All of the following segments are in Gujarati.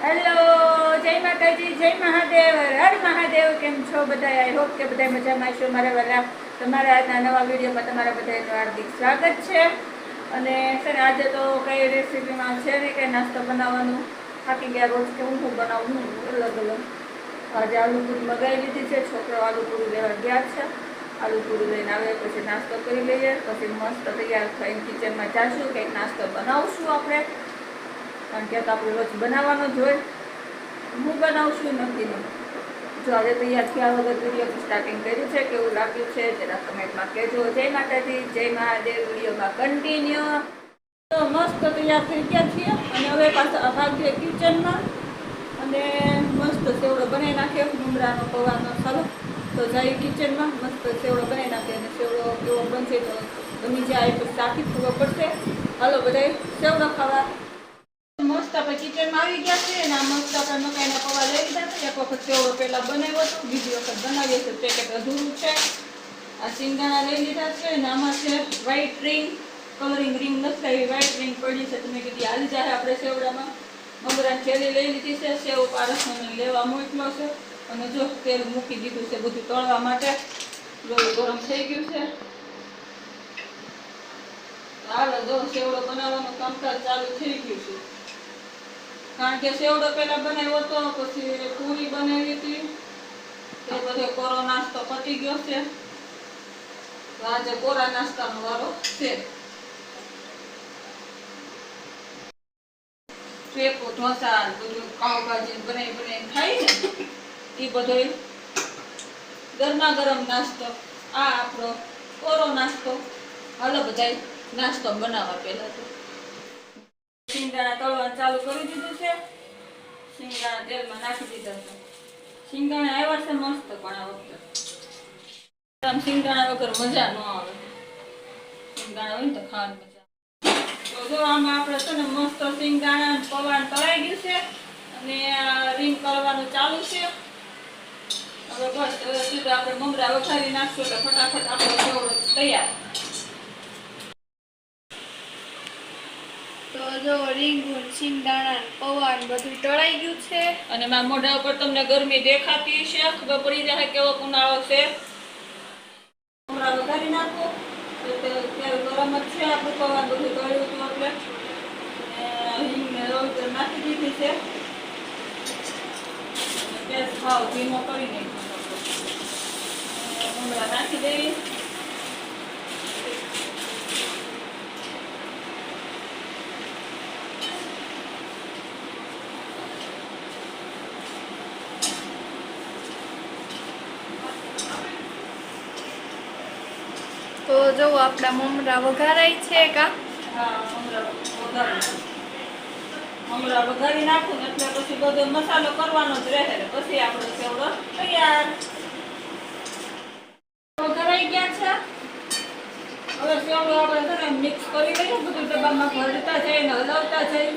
હેલો, જય માતાજી, જય મહાદેવ, હર મહાદેવ. કેમ છો બધા? આઈ હોપ કે બધા મજામાં છો. મારા વાલા, તમારા આજના નવા વિડીયોમાં તમારા બધાનું હાર્દિક સ્વાગત છે. અને સર આજે તો કઈ રેસીપીમાં છે ને કઈ નાસ્તો બનાવવાનું થાકી ગયા. રોજ કેવું હું બનાવું અલગ અલગ. આજે આલુ પૂરી મગાવી લીધી છે. છોકરો આલુ પૂરી લેવા ગયા છે. આલુ પૂરી લઈને આવે પછી નાસ્તો કરી લઈએ, પછી મસ્ત તૈયાર થઈને કિચનમાં જાશું, કંઈક નાસ્તો બનાવશું આપણે. કારણ કે તો આપણે રોજ બનાવવાનો જ હોય. હું બનાવશું નથી નહીં. જો આજે તૈયાર થયા વગર વિડીયો સ્ટાર્ટિંગ કર્યું છે, કેવું લાગ્યું છે જરા કમેન્ટમાં કહેજો. જય માતાજી, જય મહાદેવ. વિડીયોમાં કન્ટિન્યુ. તો મસ્ત તૈયાર થઈ ગયા છીએ અને હવે પાછા ભાગીએ કિચનમાં અને મસ્ત સેવડો બનાવી નાખીએ. ડુંગળાનો પૌવાનો સારો તો જાય કિચનમાં મસ્ત સેવડો બનાવી નાખીએ. અને સેવડો કેવો બનશે તો બની જાય પછી સાથી ખબર પડશે. હાલો બધા સેવડો ખાવા. મસ્ત આપણે કિચનમાં આવી ગયા છીએ અને આ મસ્ત આપણે મકાઈના પૌવા લઈ લીધા છે. એક વખત સેવડો પહેલાં બનાવ્યો હતો, બીજી વખત બનાવીએ છીએ. પેકેટ અધૂરું છે. આ સિંગદાણા લઈ લીધા છે અને આમાં છે વ્હાઈટ રિંગ. કલરિંગ રિંગ નથી આવી, વ્હાઈટ રિંગ પડી છે. તમે કીધી હાલી જાય આપણે સેવડામાં. મમરાની થેલી લઈ લીધી છે. સેવ પારસને લેવા મોકલો છે અને જો તેલ મૂકી દીધું છે બધું તળવા માટે. લોહી ગરમ થઈ ગયું છે. હાલો જો સેવડો બનાવવાનું કામકાજ ચાલુ થઈ ગયું છે. કારણ કે સેવડો પહેલા બનાવ્યો હતો, પછી પૂરી બનાવી હતી, તે બધો કોરો નાસ્તો પતી ગયો છે. તો આજે કોરા નાસ્તાનો વારો છે. સેકો ઢોસા બધું પાવભાજી બનાવી ખાઈ ને એ બધો ગરમા ગરમ નાસ્તો. આ આપણો કોરો નાસ્તો. હાલો બધાય નાસ્તો બનાવવા પહેલા તો સિંગદાણા તળવાનું ચાલુ કરી દીધું છે. સિંગદાણા તેલમાં નાખી દીધા છે. સિંગદાણા આવ્યા છે મસ્ત, પણ આ વખતે સિંગદાણા વગર મજા ન આવે. સિંગદાણા હોય ને તો ખાવાની મજા. તો જો આમાં આપણે છે ને મસ્ત સિંગદાણા પૌવા તળાઈ ગયું છે અને રીંગ કરવાનું ચાલુ છે. હવે બસ હવે સીધા આપણે મમરા વઘારી નાખશું એટલે ફટાફટ આપણો સેવડો તૈયાર. તો જો રીંગણ, સિંગદાણા, પૌવા બધું તળાઈ ગયું છે અને મારા મોઢા ઉપર તમને ગરમી દેખાતી છે. ખબર પડી જાય કેવો ઉનાળો છે. મમરા વઘારી નાખો. તેલ ગરમ જ છે. આપણું પૌવા બધું તળ્યું હતું એટલે હિંગને રોલ નાખી દીધી છે. ગેસ ભાવ ધીમો કરી નાખ્યો. મમરા નાખી દેવી. તો જો આપણા મમરા વઘારાય છે કા? હા, મમરા વઘારી નાખું ને એટલે પછી બધો મસાલો કરવાનો જ રહે. પછી આપણો સેવડો તૈયાર. વઘારાઈ ગયા છે. હવે સેવડો આપણે મિક્સ કરી લઈએ. બધું ડબ્બામાં ભરતા જઈએ ને હલાવતા જઈએ.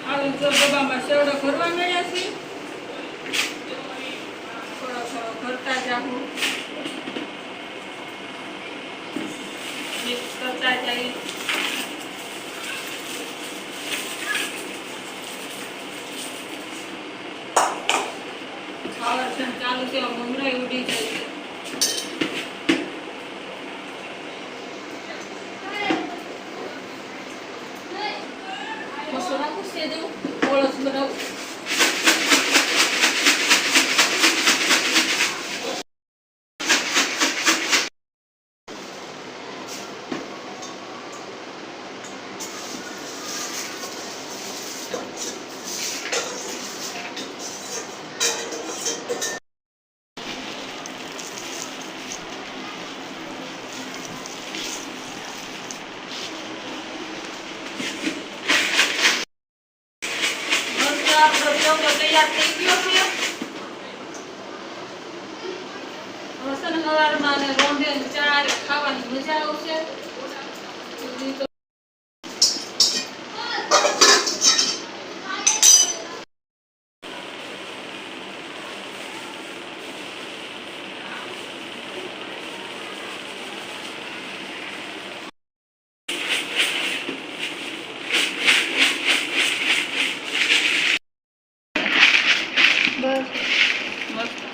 આવું જો ડબ્બામાં સેવડો ભરવા મળ્યા છે. થોડો થોડો ભરતા જાઉં, મિક્સ કરતા જઈએ. આવર્ષણ ચાલુ છે. મમરા ઉડી જાય છે. મસો નાખું છે દેવું ઓળસ બનાવું. આપણો સેવડો તૈયાર થઈ ગયો છે. હવે સવારમાં અને રોંઢે ચા ખાવાની મજા આવશે.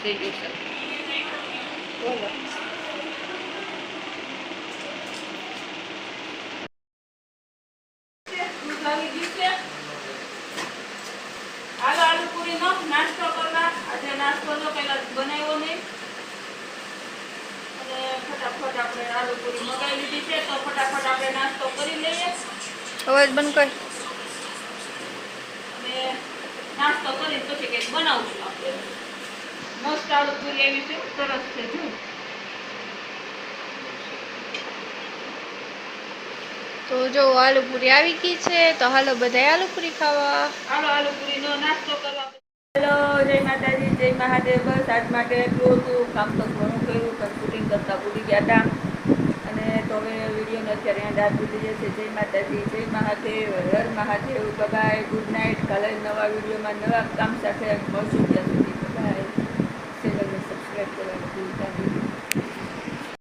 થઈ ગયું છે. બોલો દૂધ આવી ગયું છે. હાલો આલુ પૂરીનો નાસ્તો કરવા. આજે નાસ્તો તો પહેલા બનાવ્યો નહીં અને ફટાફટ આપણે આલુ પૂરી મગાવી લીધી છે, તો ફટાફટ આપણે નાસ્તો કરી લઈએ. અવાજ બંધ કર. અને નાસ્તો કરી પછી કંઈક બનાવશું આપણે. મસ્ત આલુ પૂરી એવી છે, સરસ છે. જો તો જો આલુ પૂરી આવી ગઈ છે, તો હાલો બધાય આલુ પૂરી ખાવા. હાલો આલુ પૂરીનો નાસ્તો કરવા. હેલો, જય માતાજી, જય મહાદેવ. બસ આજ માટે એટલું હતું. કામ તો ઘણું કર્યું, પણ શૂટિંગ કરતા ભૂલી ગયા હતા. અને તો હવે વિડીયોનો અત્યારે એન્ડ આપી દીધો છે. જય માતાજી, જય મહાદેવ, હર મહાદેવ. Bye, good night. કાલે નવા વિડીયોમાં નવા કામ સાથે મળશું. ત્યાં સુધી બાય. ચેનલને સબસ્ક્રાઈબ કરવાનું ભૂલતા નહીં.